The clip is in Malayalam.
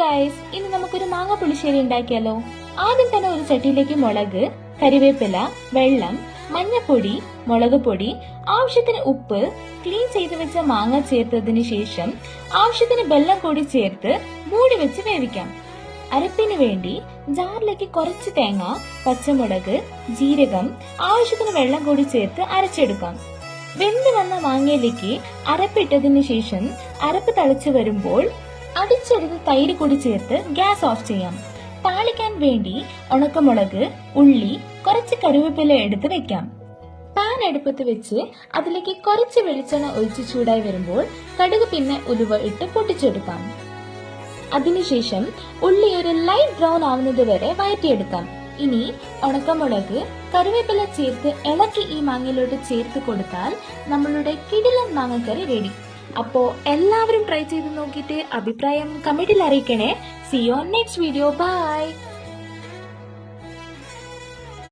ഗൈസ്, ഇനി നമുക്കൊരു മാങ്ങ പുളിശ്ശേരി ഉണ്ടാക്കിയാലോ. ആദ്യം തന്നെ ഒരു ചട്ടിയിലേക്ക് മുളക്, കരിവേപ്പില, വെള്ളം, മഞ്ഞപ്പൊടി, മുളക് പൊടി, ആവശ്യത്തിന് ഉപ്പ്, ക്ലീൻ ചെയ്ത് വെച്ച മാങ്ങ ചേർത്തതിന് ശേഷം ആവശ്യത്തിന് വെള്ളം കൂടി ചേർത്ത് മൂടി വെച്ച് വേവിക്കാം. അരപ്പിന് വേണ്ടി ജാറിലേക്ക് കുറച്ച് തേങ്ങ, പച്ചമുളക്, ജീരകം, ആവശ്യത്തിന് വെള്ളം കൂടി ചേർത്ത് അരച്ചെടുക്കാം. വെന്ത് വന്ന മാങ്ങയിലേക്ക് അരപ്പിട്ടതിന് ശേഷം അരപ്പ് തിളച്ചു വരുമ്പോൾ അടിച്ചെടുത്ത് തൈര് കൂടി ചേർത്ത് ഗ്യാസ് ഓഫ് ചെയ്യാം. താളിക്കാൻ വേണ്ടി ഉണക്കമുളക്, ഉള്ളി, കുറച്ച് കറിവേപ്പില എടുത്ത് വെക്കാം. പാൻ അടുപ്പത്ത് വെച്ച് അതിലേക്ക് കുറച്ച് വെളിച്ചെണ്ണ ഒഴിച്ച് ചൂടായി വരുമ്പോൾ കടുക് പിന്നെ ഉലുവ ഇട്ട് പൊട്ടിച്ചെടുക്കാം. അതിനുശേഷം ഉള്ളി ഒരു ലൈറ്റ് ബ്രൗൺ ആവുന്നത് വരെ വഴറ്റിയെടുക്കാം. ഇനി ഉണക്കമുളക്, കറിവേപ്പില ചേർത്ത് ഇളക്കി ഈ മാങ്ങയിലോട്ട് ചേർത്ത് കൊടുത്താൽ നമ്മളുടെ കിടിലൻ മാങ്ങക്കറി റെഡി. അപ്പോ എല്ലാവരും ട്രൈ ചെയ്ത് നോക്കിയിട്ട് അഭിപ്രായം കമന്റിൽ അറിയിക്കണേ. See you on next video. Bye.